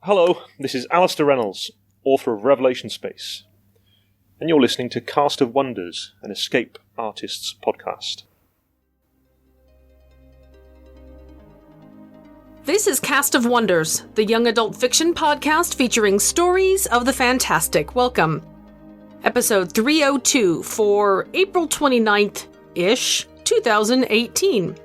Hello, this is Alistair Reynolds, author of Revelation Space, and you're listening to Cast of Wonders, an Escape Artists podcast. This is Cast of Wonders, the young adult fiction podcast featuring stories of the fantastic. Welcome. Episode 302 for April 29th-ish, 2018.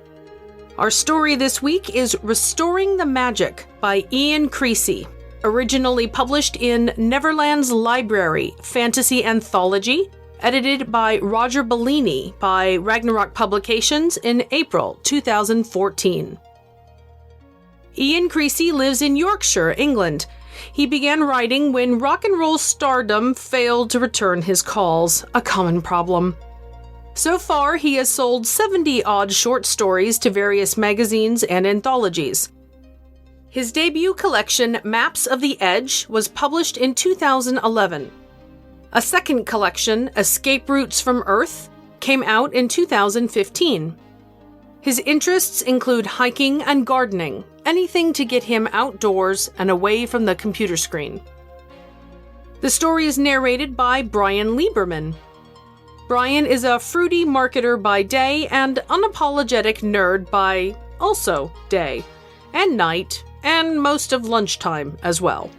Our story this week is Restoring the Magic by Ian Creasy, originally published in Neverland's Library Fantasy Anthology, edited by Roger Bellini by Ragnarok Publications in April 2014. Ian Creasy lives in Yorkshire, England. He began writing when rock and roll stardom failed to return his calls, a common problem. So far, he has sold 70-odd short stories to various magazines and anthologies. His debut collection, Maps of the Edge, was published in 2011. A second collection, Escape Routes from Earth, came out in 2015. His interests include hiking and gardening, anything to get him outdoors and away from the computer screen. The story is narrated by Brian Lieberman. Brian is a fruity marketer by day and unapologetic nerd by also day and night and most of lunchtime as well.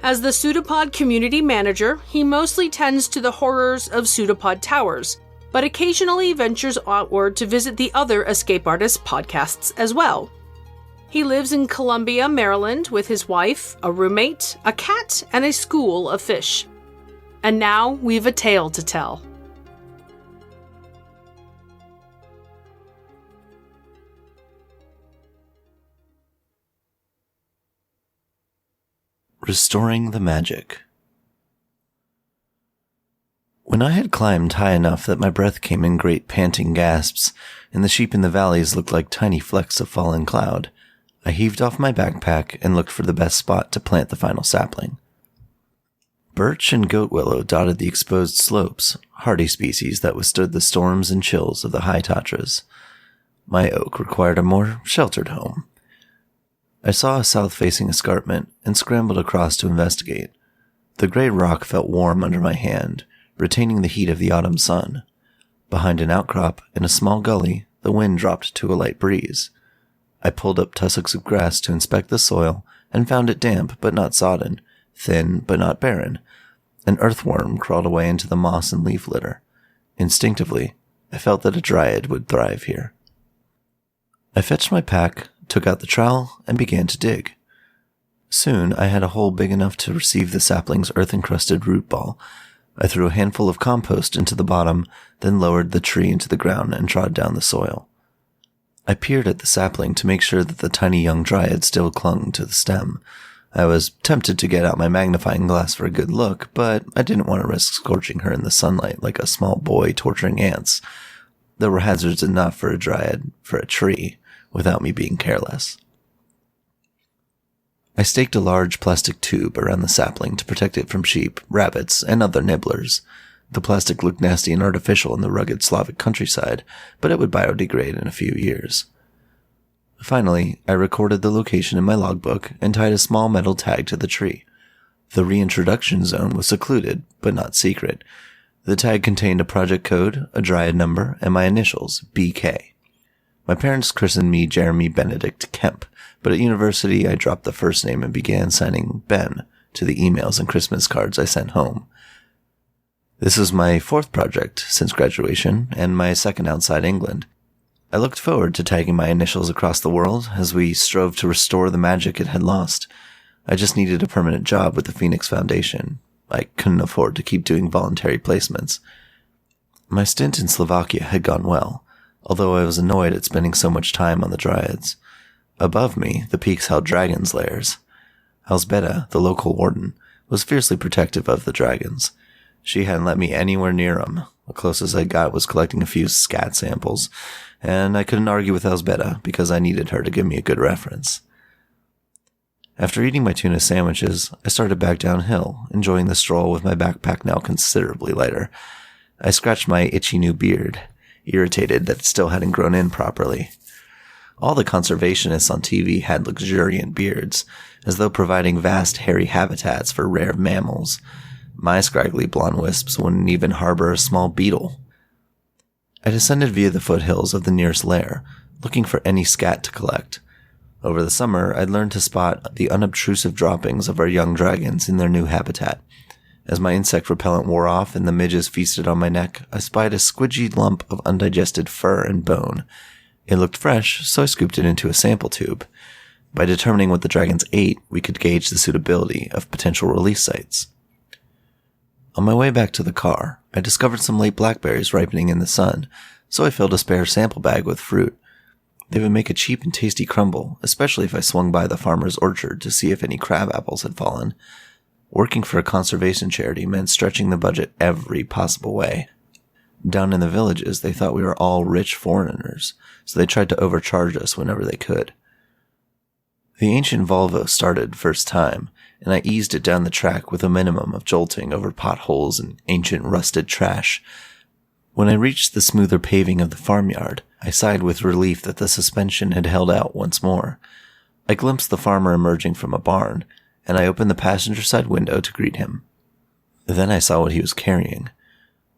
As the Pseudopod community manager, he mostly tends to the horrors of Pseudopod Towers, but occasionally ventures outward to visit the other Escape Artists podcasts as well. He lives in Columbia, Maryland with his wife, a roommate, a cat, and a school of fish. And now we've a tale to tell. Restoring the Magic. When I had climbed high enough that my breath came in great panting gasps, and the sheep in the valleys looked like tiny flecks of fallen cloud, I heaved off my backpack and looked for the best spot to plant the final sapling. Birch and goat willow dotted the exposed slopes, hardy species that withstood the storms and chills of the high Tatras. My oak required a more sheltered home. I saw a south-facing escarpment and scrambled across to investigate. The gray rock felt warm under my hand, retaining the heat of the autumn sun. Behind an outcrop, in a small gully, the wind dropped to a light breeze. I pulled up tussocks of grass to inspect the soil and found it damp but not sodden, thin but not barren. An earthworm crawled away into the moss and leaf litter. Instinctively, I felt that a dryad would thrive here. I fetched my pack, took out the trowel, and began to dig. Soon I had a hole big enough to receive the sapling's earth-encrusted root ball. I threw a handful of compost into the bottom, then lowered the tree into the ground and trod down the soil. I peered at the sapling to make sure that the tiny young dryad still clung to the stem. I was tempted to get out my magnifying glass for a good look, but I didn't want to risk scorching her in the sunlight like a small boy torturing ants. There were hazards enough for a dryad, for a tree, without me being careless. I staked a large plastic tube around the sapling to protect it from sheep, rabbits, and other nibblers. The plastic looked nasty and artificial in the rugged Slavic countryside, but it would biodegrade in a few years. Finally, I recorded the location in my logbook and tied a small metal tag to the tree. The reintroduction zone was secluded, but not secret. The tag contained a project code, a dryad number, and my initials, BK. My parents christened me Jeremy Benedict Kemp, but at university I dropped the first name and began signing Ben to the emails and Christmas cards I sent home. This was my fourth project since graduation, and my second outside England. I looked forward to tagging my initials across the world as we strove to restore the magic it had lost. I just needed a permanent job with the Phoenix Foundation. I couldn't afford to keep doing voluntary placements. My stint in Slovakia had gone well, although I was annoyed at spending so much time on the dryads. Above me, the peaks held dragons' lairs. Elsbeta, the local warden, was fiercely protective of the dragons. She hadn't let me anywhere near them. The closest I got was collecting a few scat samples, and I couldn't argue with Elsbeta because I needed her to give me a good reference. After eating my tuna sandwiches, I started back downhill, enjoying the stroll with my backpack now considerably lighter. I scratched my itchy new beard, irritated that it still hadn't grown in properly. All the conservationists on TV had luxuriant beards, as though providing vast hairy habitats for rare mammals. My scraggly blonde wisps wouldn't even harbor a small beetle. I descended via the foothills of the nearest lair, looking for any scat to collect. Over the summer, I'd learned to spot the unobtrusive droppings of our young dragons in their new habitat. As my insect repellent wore off and the midges feasted on my neck, I spied a squidgy lump of undigested fur and bone. It looked fresh, so I scooped it into a sample tube. By determining what the dragons ate, we could gauge the suitability of potential release sites. On my way back to the car, I discovered some late blackberries ripening in the sun, so I filled a spare sample bag with fruit. They would make a cheap and tasty crumble, especially if I swung by the farmer's orchard to see if any crab apples had fallen. Working for a conservation charity meant stretching the budget every possible way. Down in the villages, they thought we were all rich foreigners, so they tried to overcharge us whenever they could. The ancient Volvo started first time, and I eased it down the track with a minimum of jolting over potholes and ancient rusted trash. When I reached the smoother paving of the farmyard, I sighed with relief that the suspension had held out once more. I glimpsed the farmer emerging from a barn, and I opened the passenger side window to greet him. Then I saw what he was carrying.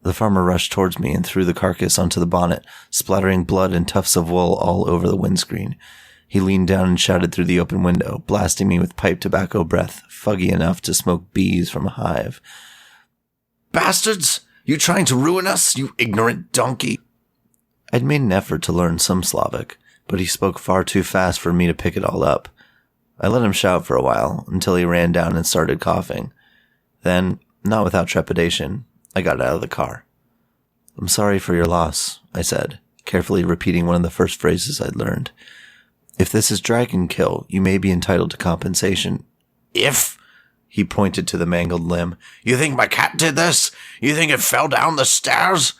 The farmer rushed towards me and threw the carcass onto the bonnet, splattering blood and tufts of wool all over the windscreen. He leaned down and shouted through the open window, blasting me with pipe tobacco breath, fuggy enough to smoke bees from a hive. "Bastards! You trying to ruin us, you ignorant donkey!" I'd made an effort to learn some Slavic, but he spoke far too fast for me to pick it all up. I let him shout for a while, until he ran down and started coughing. Then, not without trepidation, I got out of the car. "I'm sorry for your loss," I said, carefully repeating one of the first phrases I'd learned. "If this is dragon kill, you may be entitled to compensation." "If?" He pointed to the mangled limb. "You think my cat did this? You think it fell down the stairs?"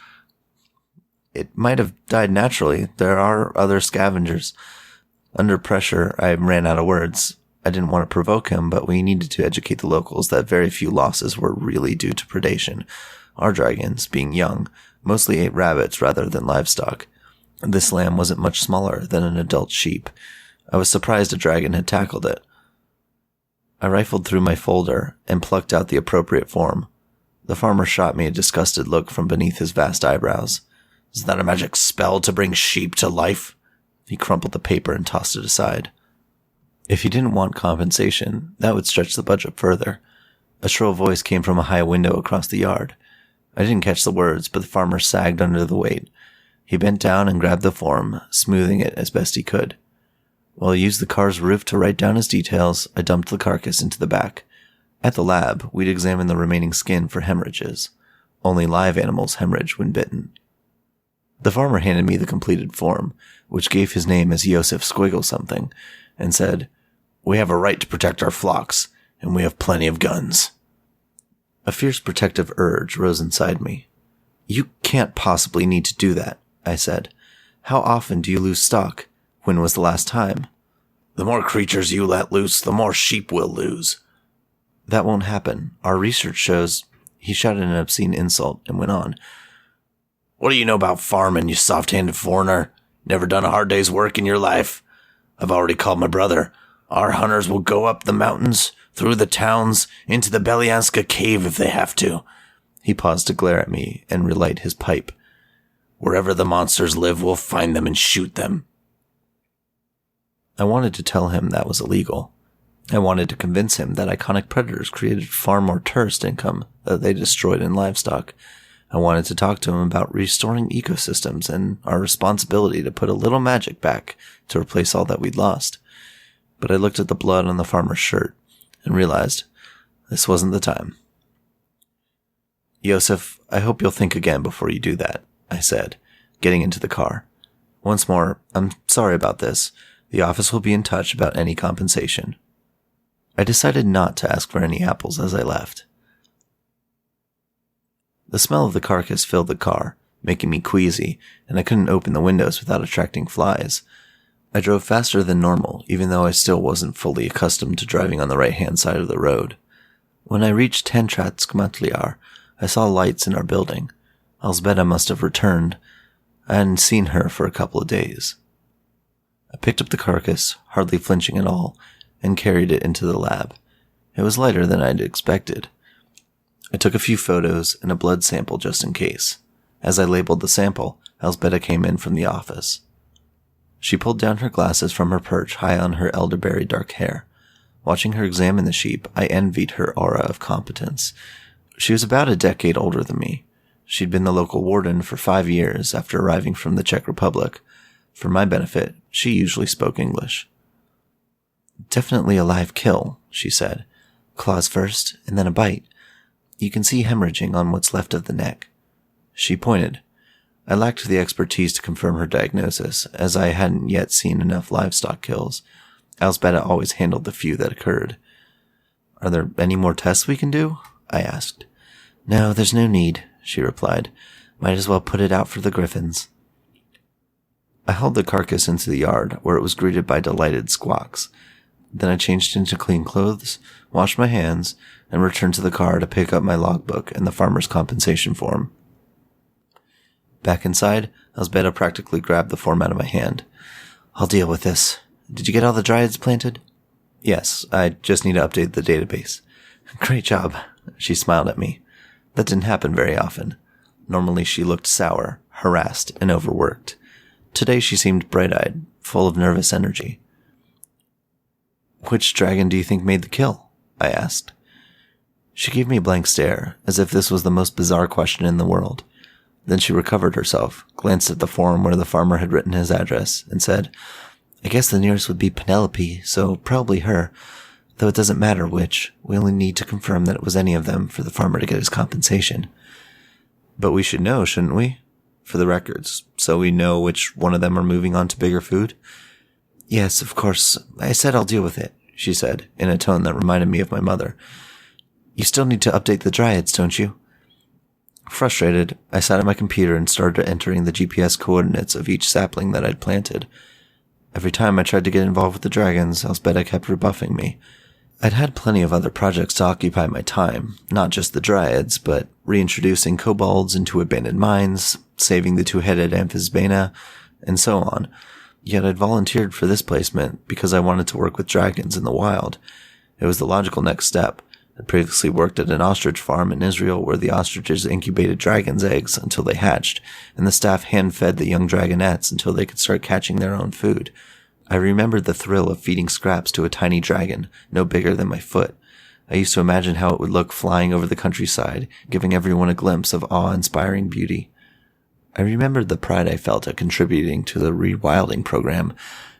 "It might have died naturally. There are other scavengers." Under pressure, I ran out of words. I didn't want to provoke him, but we needed to educate the locals that very few losses were really due to predation. Our dragons, being young, mostly ate rabbits rather than livestock. This lamb wasn't much smaller than an adult sheep. I was surprised a dragon had tackled it. I rifled through my folder and plucked out the appropriate form. The farmer shot me a disgusted look from beneath his vast eyebrows. "Is that a magic spell to bring sheep to life?" He crumpled the paper and tossed it aside. If he didn't want compensation, that would stretch the budget further. A shrill voice came from a high window across the yard. I didn't catch the words, but the farmer sagged under the weight. He bent down and grabbed the form, smoothing it as best he could. While he used the car's roof to write down his details, I dumped the carcass into the back. At the lab, we'd examine the remaining skin for hemorrhages. Only live animals hemorrhage when bitten. The farmer handed me the completed form, which gave his name as Yosef Squiggle something, and said, "We have a right to protect our flocks, and we have plenty of guns." A fierce protective urge rose inside me. "You can't possibly need to do that," I said. "How often do you lose stock? When was the last time?" "The more creatures you let loose, the more sheep we'll lose." "That won't happen. Our research shows—" He shouted an obscene insult and went on. "What do you know about farming, you soft-handed foreigner? Never done a hard day's work in your life. I've already called my brother. Our hunters will go up the mountains, through the towns, into the Belyanska cave if they have to." He paused to glare at me and relight his pipe. "Wherever the monsters live, we'll find them and shoot them." I wanted to tell him that was illegal. I wanted to convince him that iconic predators created far more tourist income than they destroyed in livestock. I wanted to talk to him about restoring ecosystems and our responsibility to put a little magic back to replace all that we'd lost. But I looked at the blood on the farmer's shirt and realized this wasn't the time. "Yosef, I hope you'll think again before you do that," I said, getting into the car. "Once more, I'm sorry about this. The office will be in touch about any compensation." I decided not to ask for any apples as I left. The smell of the carcass filled the car, making me queasy, and I couldn't open the windows without attracting flies. I drove faster than normal, even though I still wasn't fully accustomed to driving on the right-hand side of the road. When I reached Tentratsk Matliar, I saw lights in our building. Elsbeta must have returned. I hadn't seen her for a couple of days. I picked up the carcass, hardly flinching at all, and carried it into the lab. It was lighter than I'd expected. I took a few photos and a blood sample just in case. As I labeled the sample, Elsbetta came in from the office. She pulled down her glasses from her perch high on her elderberry dark hair. Watching her examine the sheep, I envied her aura of competence. She was about a decade older than me. She'd been the local warden for 5 years after arriving from the Czech Republic. For my benefit, she usually spoke English. "Definitely a live kill," she said. "Claws first, and then a bite. You can see hemorrhaging on what's left of the neck." She pointed. I lacked the expertise to confirm her diagnosis, as I hadn't yet seen enough livestock kills. Elsbetta always handled the few that occurred. "Are there any more tests we can do?" I asked. "No, there's no need," she replied. "Might as well put it out for the griffins." I hauled the carcass into the yard, where it was greeted by delighted squawks. Then I changed into clean clothes, washed my hands, and returned to the car to pick up my logbook and the farmer's compensation form. Back inside, Elsbetta practically grabbed the form out of my hand. "I'll deal with this. Did you get all the dryads planted?" "Yes, I just need to update the database." "Great job." She smiled at me. That didn't happen very often. Normally she looked sour, harassed, and overworked. Today she seemed bright-eyed, full of nervous energy. "Which dragon do you think made the kill?" I asked. She gave me a blank stare, as if this was the most bizarre question in the world. Then she recovered herself, glanced at the form where the farmer had written his address, and said, "I guess the nearest would be Penelope, so probably her. Though it doesn't matter which, we only need to confirm that it was any of them for the farmer to get his compensation." "But we should know, shouldn't we? For the records, so we know which one of them are moving on to bigger food?" "Yes, of course. I said I'll deal with it," she said, in a tone that reminded me of my mother. "You still need to update the dryads, don't you?" Frustrated, I sat at my computer and started entering the GPS coordinates of each sapling that I'd planted. Every time I tried to get involved with the dragons, Elsbetta kept rebuffing me. I'd had plenty of other projects to occupy my time, not just the dryads, but reintroducing kobolds into abandoned mines, saving the two-headed Amphisbaena, and so on. Yet I'd volunteered for this placement because I wanted to work with dragons in the wild. It was the logical next step. I'd previously worked at an ostrich farm in Israel where the ostriches incubated dragons' eggs until they hatched, and the staff hand-fed the young dragonettes until they could start catching their own food. I remembered the thrill of feeding scraps to a tiny dragon, no bigger than my foot. I used to imagine how it would look flying over the countryside, giving everyone a glimpse of awe-inspiring beauty. I remembered the pride I felt at contributing to the rewilding program,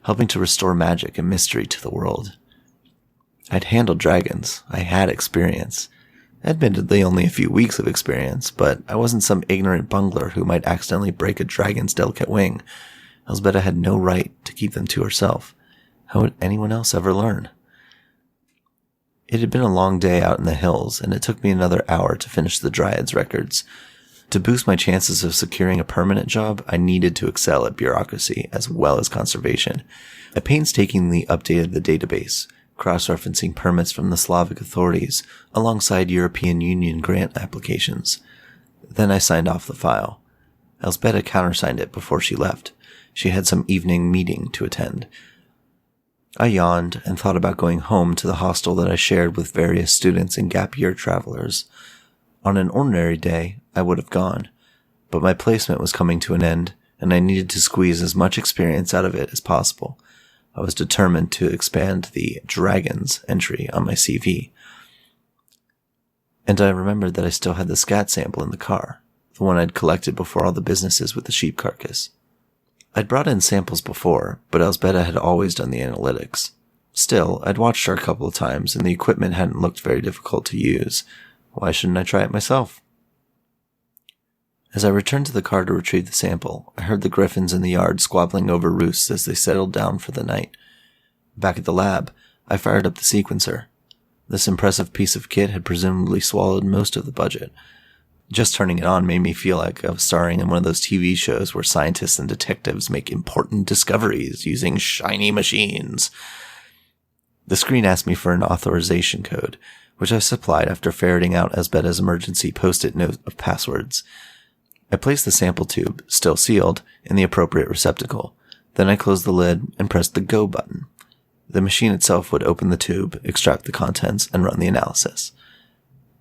helping to restore magic and mystery to the world. I'd handled dragons. I had experience. Admittedly, only a few weeks of experience, but I wasn't some ignorant bungler who might accidentally break a dragon's delicate wing. Elsbetta had no right to keep them to herself. How would anyone else ever learn? It had been a long day out in the hills, and it took me another hour to finish the Dryads' records. To boost my chances of securing a permanent job, I needed to excel at bureaucracy as well as conservation. I painstakingly updated the database, cross-referencing permits from the Slavic authorities alongside European Union grant applications. Then I signed off the file. Elsbetta countersigned it before she left. She had some evening meeting to attend. I yawned and thought about going home to the hostel that I shared with various students and gap-year travelers. On an ordinary day, I would have gone, but my placement was coming to an end, and I needed to squeeze as much experience out of it as possible. I was determined to expand the Dragons entry on my CV. And I remembered that I still had the scat sample in the car, the one I'd collected before all the businesses with the sheep carcass. I'd brought in samples before, but Elsbetta had always done the analytics. Still, I'd watched her a couple of times, and the equipment hadn't looked very difficult to use. Why shouldn't I try it myself? As I returned to the car to retrieve the sample, I heard the griffins in the yard squabbling over roosts as they settled down for the night. Back at the lab, I fired up the sequencer. This impressive piece of kit had presumably swallowed most of the budget. Just turning it on made me feel like I was starring in one of those TV shows where scientists and detectives make important discoveries using shiny machines. The screen asked me for an authorization code, which I supplied after ferreting out Elsbetta's emergency post-it note of passwords. I placed the sample tube, still sealed, in the appropriate receptacle, Then I closed the lid and pressed the go button. The machine itself would open the tube, extract the contents, and run the analysis.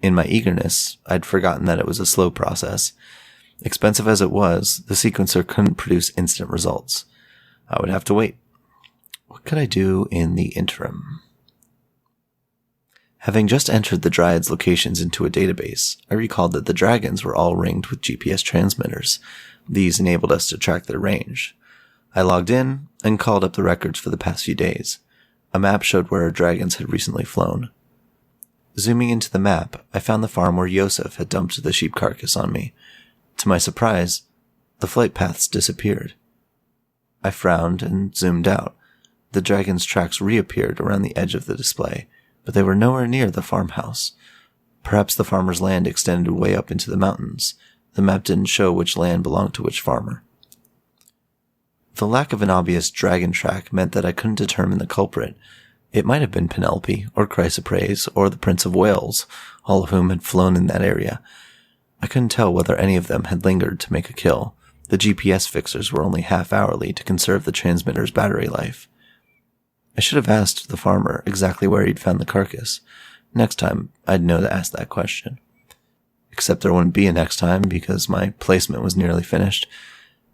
In my eagerness, I'd forgotten that it was a slow process. Expensive as it was, the sequencer couldn't produce instant results. I would have to wait. What could I do in the interim? Having just entered the Dryad's locations into a database, I recalled that the dragons were all ringed with GPS transmitters. These enabled us to track their range. I logged in and called up the records for the past few days. A map showed where our dragons had recently flown. Zooming into the map, I found the farm where Yosef had dumped the sheep carcass on me. To my surprise, the flight paths disappeared. I frowned and zoomed out. The dragon's tracks reappeared around the edge of the display, but they were nowhere near the farmhouse. Perhaps the farmer's land extended way up into the mountains. The map didn't show which land belonged to which farmer. The lack of an obvious dragon track meant that I couldn't determine the culprit. It might have been Penelope, or Chrysoprase, or the Prince of Wales, all of whom had flown in that area. I couldn't tell whether any of them had lingered to make a kill. The GPS fixers were only half-hourly to conserve the transmitter's battery life. I should have asked the farmer exactly where he'd found the carcass. Next time, I'd know to ask that question. Except there wouldn't be a next time because my placement was nearly finished.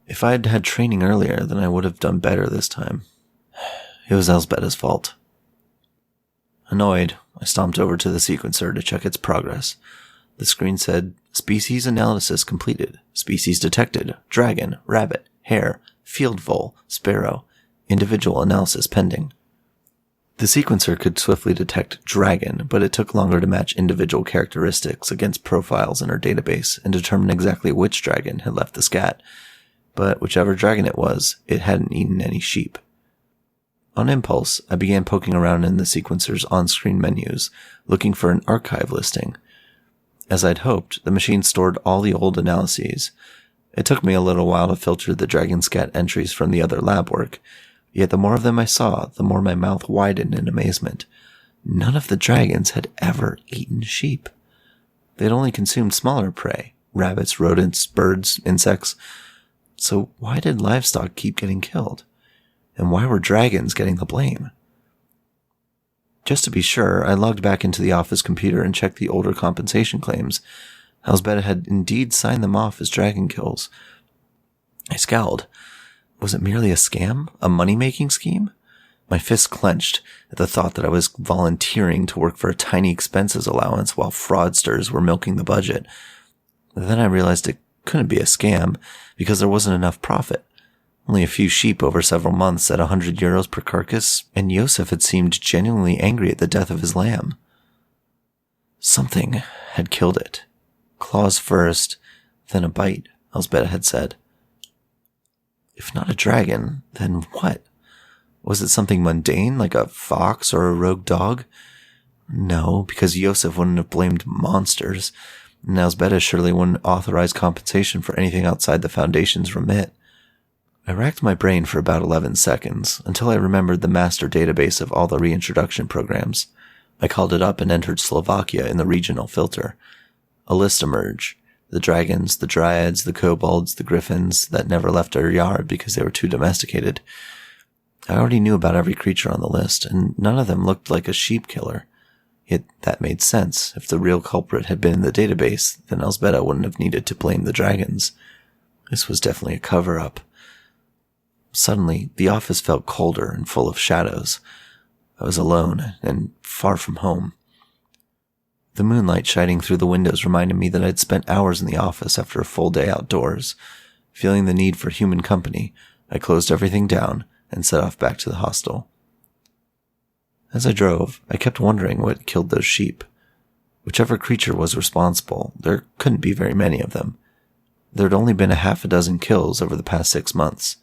If I'd had training earlier, then I would have done better this time. It was Elsbetta's fault. Annoyed, I stomped over to the sequencer to check its progress. The screen said, Species analysis completed. Species detected. Dragon, rabbit, hare, field vole, sparrow. Individual analysis pending. The sequencer could swiftly detect dragon, but it took longer to match individual characteristics against profiles in our database and determine exactly which dragon had left the scat. But whichever dragon it was, it hadn't eaten any sheep. On impulse, I began poking around in the sequencer's on-screen menus, looking for an archive listing. As I'd hoped, the machine stored all the old analyses. It took me a little while to filter the dragon scat entries from the other lab work, yet the more of them I saw, the more my mouth widened in amazement. None of the dragons had ever eaten sheep. They'd only consumed smaller prey, rabbits, rodents, birds, insects. So why did livestock keep getting killed? And why were dragons getting the blame? Just to be sure, I logged back into the office computer and checked the older compensation claims. Elsbetta had indeed signed them off as dragon kills. I scowled. Was it merely a scam? A money-making scheme? My fists clenched at the thought that I was volunteering to work for a tiny expenses allowance while fraudsters were milking the budget. Then I realized it couldn't be a scam because there wasn't enough profit. Only a few sheep over several months at 100 euros per carcass, and Yosef had seemed genuinely angry at the death of his lamb. Something had killed it. Claws first, then a bite, Elsbetta had said. If not a dragon, then what? Was it something mundane, like a fox or a rogue dog? No, because Yosef wouldn't have blamed monsters, and Elsbetta surely wouldn't authorize compensation for anything outside the Foundation's remit. I racked my brain for about 11 seconds, until I remembered the master database of all the reintroduction programs. I called it up and entered Slovakia in the regional filter. A list emerged. The dragons, the dryads, the kobolds, the griffins that never left our yard because they were too domesticated. I already knew about every creature on the list, and none of them looked like a sheep killer. Yet that made sense. If the real culprit had been in the database, then Elsbetta wouldn't have needed to blame the dragons. This was definitely a cover-up. Suddenly, the office felt colder and full of shadows. I was alone and far from home. The moonlight shining through the windows reminded me that I'd spent hours in the office after a full day outdoors. Feeling the need for human company, I closed everything down and set off back to the hostel. As I drove, I kept wondering what killed those sheep. Whichever creature was responsible, there couldn't be very many of them. There'd only been a half a dozen kills over the past 6 months.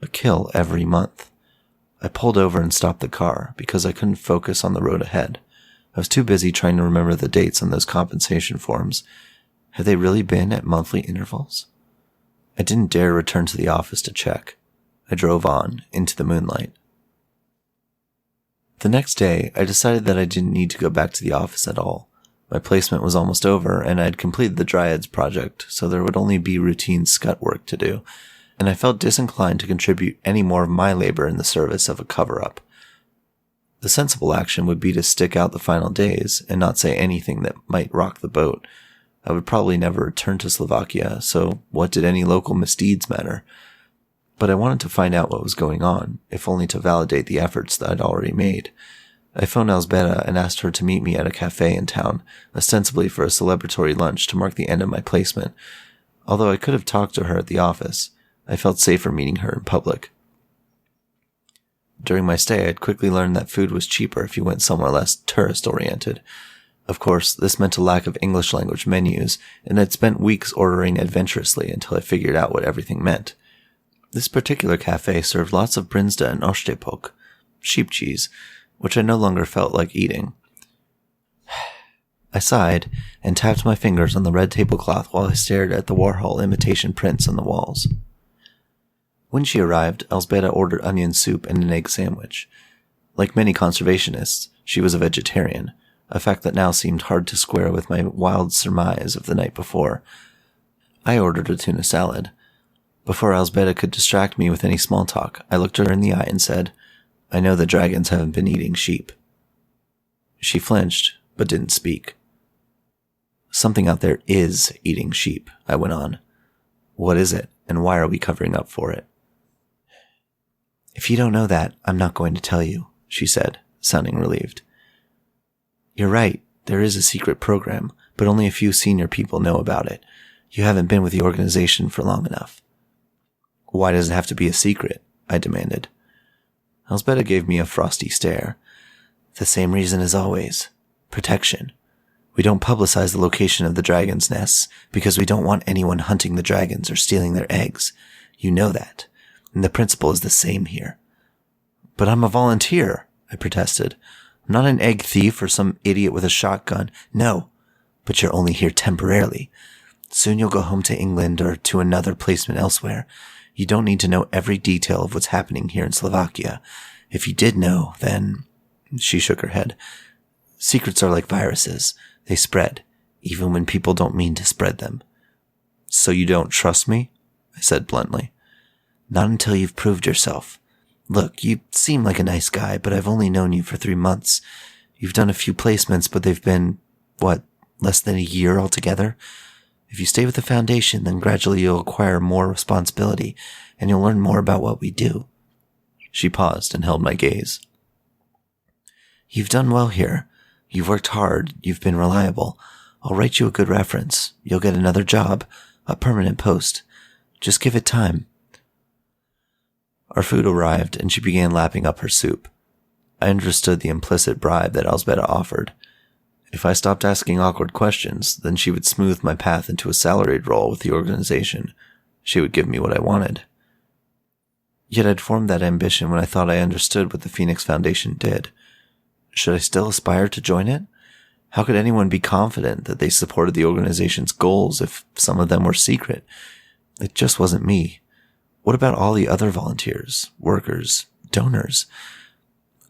A kill every month. I pulled over and stopped the car because I couldn't focus on the road ahead. I was too busy trying to remember the dates on those compensation forms. Had they really been at monthly intervals? I didn't dare return to the office to check. I drove on, into the moonlight. The next day, I decided that I didn't need to go back to the office at all. My placement was almost over, and I'd completed the Dryads project, so there would only be routine scut work to do. and I felt disinclined to contribute any more of my labor in the service of a cover-up. The sensible action would be to stick out the final days and not say anything that might rock the boat. I would probably never return to Slovakia, so what did any local misdeeds matter? But I wanted to find out what was going on, if only to validate the efforts that I'd already made. I phoned Elsbeta and asked her to meet me at a cafe in town, ostensibly for a celebratory lunch to mark the end of my placement. Although I could have talked to her at the office, I felt safer meeting her in public. During my stay, I'd quickly learned that food was cheaper if you went somewhere less tourist-oriented. Of course, this meant a lack of English-language menus, and I'd spent weeks ordering adventurously until I figured out what everything meant. This particular cafe served lots of brinzda and osztepok, sheep cheese, which I no longer felt like eating. I sighed and tapped my fingers on the red tablecloth while I stared at the Warhol imitation prints on the walls. When she arrived, Elsbeta ordered onion soup and an egg sandwich. Like many conservationists, she was a vegetarian, a fact that now seemed hard to square with my wild surmise of the night before. I ordered a tuna salad. Before Elsbeta could distract me with any small talk, I looked her in the eye and said, "I know the dragons haven't been eating sheep." She flinched, but didn't speak. "Something out there is eating sheep," I went on. "What is it, and why are we covering up for it?" "If you don't know that, I'm not going to tell you," she said, sounding relieved. "You're right, there is a secret program, but only a few senior people know about it. You haven't been with the organization for long enough." "Why does it have to be a secret?" I demanded. Elsbeta gave me a frosty stare. "The same reason as always. Protection. We don't publicize the location of the dragons' nests because we don't want anyone hunting the dragons or stealing their eggs. You know that. And the principle is the same here." "But I'm a volunteer," I protested. "I'm not an egg thief or some idiot with a shotgun." "No, but you're only here temporarily. Soon you'll go home to England or to another placement elsewhere. You don't need to know every detail of what's happening here in Slovakia. If you did know, then..." She shook her head. "Secrets are like viruses. They spread, even when people don't mean to spread them." "So you don't trust me?" I said bluntly. "Not until you've proved yourself. Look, you seem like a nice guy, but I've only known you for 3 months. You've done a few placements, but they've been, less than a year altogether? If you stay with the Foundation, then gradually you'll acquire more responsibility, and you'll learn more about what we do." She paused and held my gaze. "You've done well here. You've worked hard. You've been reliable. I'll write you a good reference. You'll get another job, a permanent post. Just give it time." Our food arrived, and she began lapping up her soup. I understood the implicit bribe that Elsbeta offered. If I stopped asking awkward questions, then she would smooth my path into a salaried role with the organization. She would give me what I wanted. Yet I'd formed that ambition when I thought I understood what the Phoenix Foundation did. Should I still aspire to join it? How could anyone be confident that they supported the organization's goals if some of them were secret? It just wasn't me. What about all the other volunteers, workers, donors?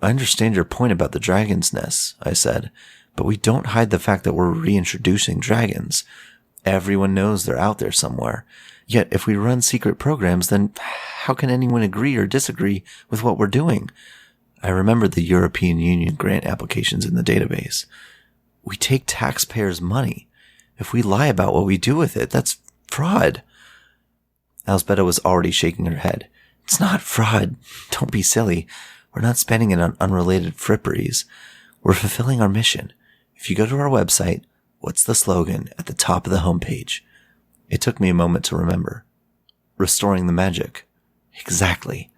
"I understand your point about the dragon's nests," I said, "but we don't hide the fact that we're reintroducing dragons. Everyone knows they're out there somewhere. Yet if we run secret programs, then how can anyone agree or disagree with what we're doing?" I remembered the European Union grant applications in the database. We take taxpayers' money. If we lie about what we do with it, that's fraud. Elsbeta was already shaking her head. "It's not fraud. Don't be silly. We're not spending it on unrelated fripperies. We're fulfilling our mission. If you go to our website, what's the slogan at the top of the homepage?" It took me a moment to remember. "Restoring the magic." Exactly.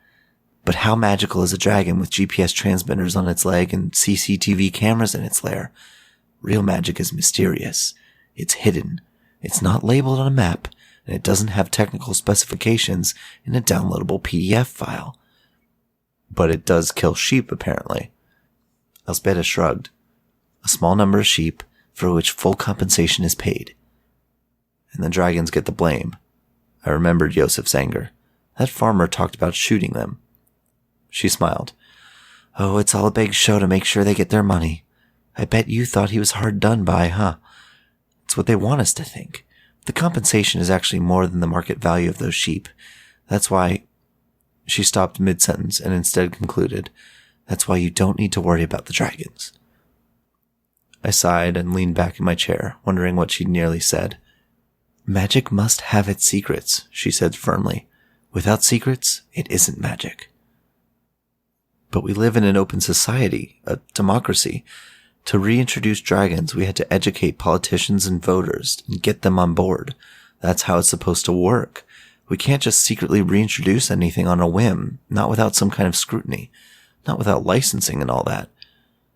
But how magical is a dragon with GPS transmitters on its leg and CCTV cameras in its lair? Real magic is mysterious. It's hidden. It's not labeled on a map, and it doesn't have technical specifications in a downloadable PDF file. But it does kill sheep, apparently. Elsbeta shrugged. "A small number of sheep for which full compensation is paid. And the dragons get the blame." I remembered Yosef's anger. That farmer talked about shooting them. She smiled. "Oh, it's all a big show to make sure they get their money. I bet you thought he was hard done by, huh? It's what they want us to think. The compensation is actually more than the market value of those sheep. That's why... She stopped mid-sentence and instead concluded, that's why you don't need to worry about the dragons. I sighed and leaned back in my chair, wondering what she'd nearly said. Magic must have its secrets, she said firmly. Without secrets, it isn't magic. But we live in an open society, a democracy. To reintroduce dragons, we had to educate politicians and voters and get them on board. That's how it's supposed to work. We can't just secretly reintroduce anything on a whim, not without some kind of scrutiny, not without licensing and all that.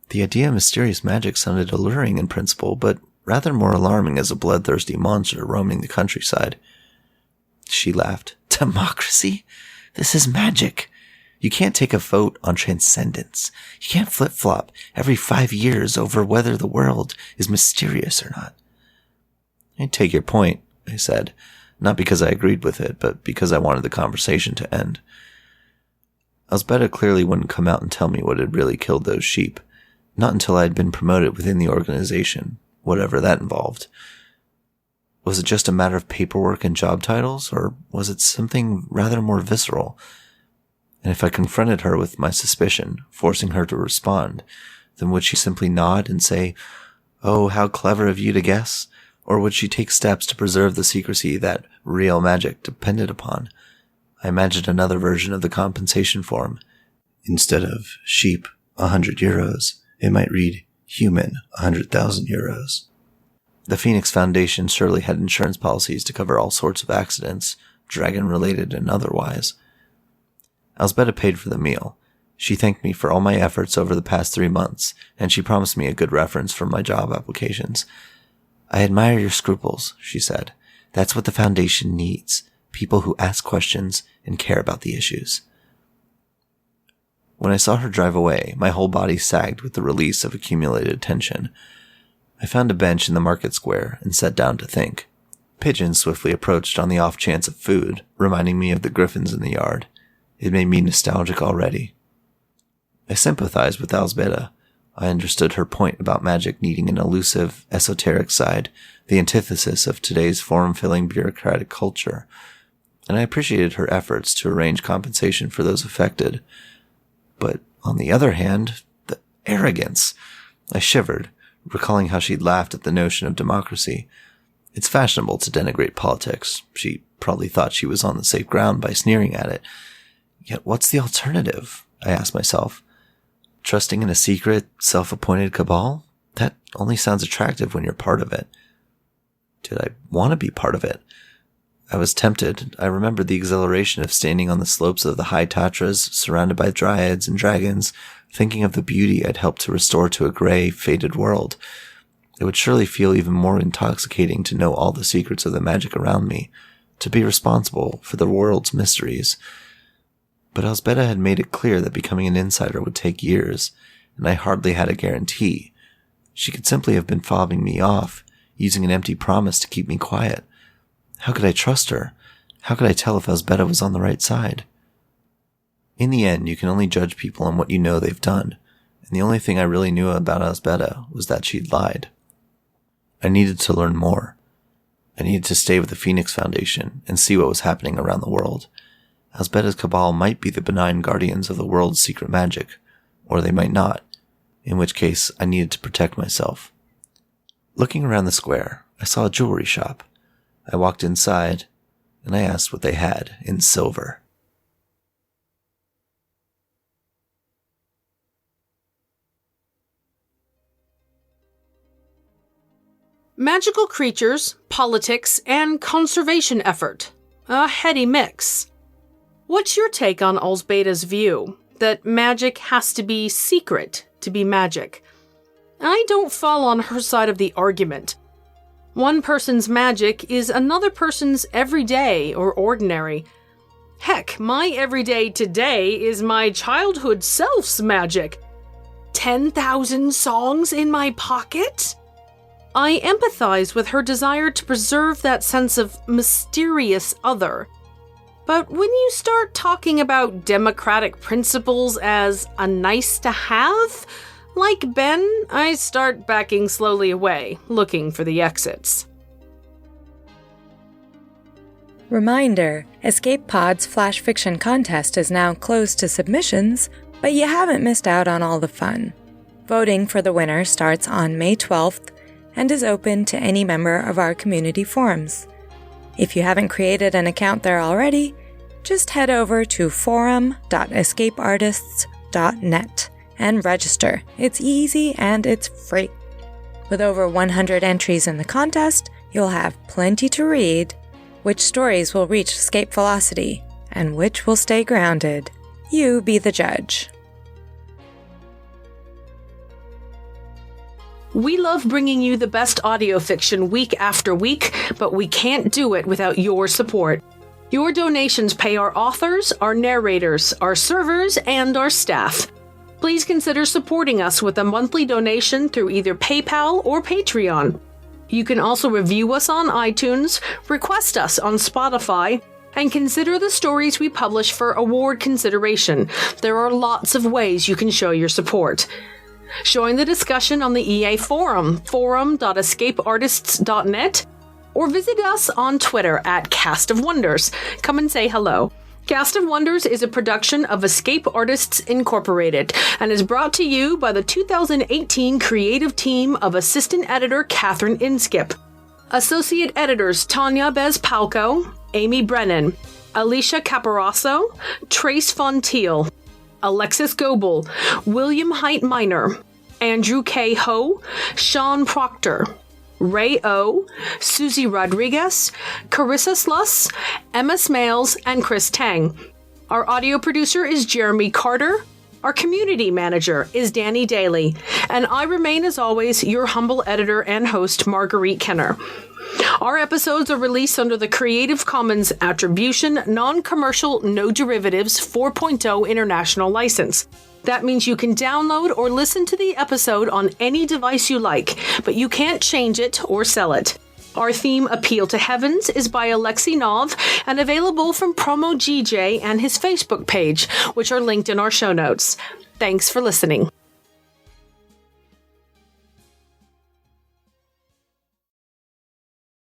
The idea of mysterious magic sounded alluring in principle, but rather more alarming as a bloodthirsty monster roaming the countryside. She laughed. Democracy? This is magic. You can't take a vote on transcendence. You can't flip-flop every 5 years over whether the world is mysterious or not. I take your point, I said. Not because I agreed with it, but because I wanted the conversation to end. Elsbetta clearly wouldn't come out and tell me what had really killed those sheep. Not until I had been promoted within the organization, whatever that involved. Was it just a matter of paperwork and job titles, or was it something rather more visceral? And if I confronted her with my suspicion, forcing her to respond, then would she simply nod and say, "Oh, how clever of you to guess"? Or would she take steps to preserve the secrecy that real magic depended upon? I imagined another version of the compensation form. Instead of sheep, 100 euros, it might read human, 100,000 euros. The Phoenix Foundation surely had insurance policies to cover all sorts of accidents, dragon-related and otherwise. Elsbetta paid for the meal. She thanked me for all my efforts over the past 3 months, and she promised me a good reference for my job applications. I admire your scruples, she said. That's what the Foundation needs. People who ask questions and care about the issues. When I saw her drive away, my whole body sagged with the release of accumulated tension. I found a bench in the market square and sat down to think. Pigeons swiftly approached on the off chance of food, reminding me of the griffins in the yard. It made me nostalgic already. I sympathized with Elsbetta. I understood her point about magic needing an elusive, esoteric side, the antithesis of today's form-filling bureaucratic culture, and I appreciated her efforts to arrange compensation for those affected. But, on the other hand, the arrogance! I shivered, recalling how she'd laughed at the notion of democracy. It's fashionable to denigrate politics. She probably thought she was on the safe ground by sneering at it. Yet what's the alternative? I asked myself. Trusting in a secret, self-appointed cabal? That only sounds attractive when you're part of it. Did I want to be part of it? I was tempted. I remembered the exhilaration of standing on the slopes of the high Tatras, surrounded by dryads and dragons, thinking of the beauty I'd helped to restore to a gray, faded world. It would surely feel even more intoxicating to know all the secrets of the magic around me, to be responsible for the world's mysteries. But Elsbetta had made it clear that becoming an insider would take years, and I hardly had a guarantee. She could simply have been fobbing me off, using an empty promise to keep me quiet. How could I trust her? How could I tell if Elsbetta was on the right side? In the end, you can only judge people on what you know they've done, and the only thing I really knew about Elsbetta was that she'd lied. I needed to learn more. I needed to stay with the Phoenix Foundation and see what was happening around the world. Elsbetta's cabal might be the benign guardians of the world's secret magic, or they might not, in which case I needed to protect myself. Looking around the square, I saw a jewelry shop. I walked inside, and I asked what they had in silver. Magical creatures, politics, and conservation effort. A heady mix. What's your take on Elsbetta's view that magic has to be secret to be magic? I don't fall on her side of the argument. One person's magic is another person's everyday or ordinary. Heck, my everyday today is my childhood self's magic. 10,000 songs in my pocket? I empathize with her desire to preserve that sense of mysterious other. But when you start talking about democratic principles as a nice to have, like Ben, I start backing slowly away, looking for the exits. Reminder, Escape Pod's Flash Fiction Contest is now closed to submissions, but you haven't missed out on all the fun. Voting for the winner starts on May 12th and is open to any member of our community forums. If you haven't created an account there already, just head over to forum.escapeartists.net and register. It's easy and it's free. With over 100 entries in the contest, you'll have plenty to read. Which stories will reach escape velocity and which will stay grounded? You be the judge. We love bringing you the best audio fiction week after week, but we can't do it without your support. Your donations pay our authors, our narrators, our servers, and our staff. Please consider supporting us with a monthly donation through either PayPal or Patreon. You can also review us on iTunes, request us on Spotify, and consider the stories we publish for award consideration. There are lots of ways you can show your support. Join the discussion on the EA forum, forum.escapeartists.net, or visit us on Twitter at Cast of Wonders. Come and say hello. Cast of Wonders is a production of Escape Artists Incorporated and is brought to you by the 2018 creative team of Assistant Editor Catherine Inskip, Associate Editors Tanya Bez-Palco, Amy Brennan, Alicia Caparasso, Trace Fontiel, Alexis Goebel, William Height Minor, Andrew K. Ho, Sean Proctor, Ray O, Susie Rodriguez, Carissa Sluss, Emma Smales, and Chris Tang. Our audio producer is Jeremy Carter. Our community manager is Danny Daly. And I remain, as always, your humble editor and host, Marguerite Kenner. Our episodes are released under the Creative Commons Attribution, Non-Commercial, No Derivatives 4.0 International License. That means you can download or listen to the episode on any device you like, but you can't change it or sell it. Our theme, Appeal to Heavens, is by Alexei Nov and available from Promo GJ and his Facebook page, which are linked in our show notes. Thanks for listening.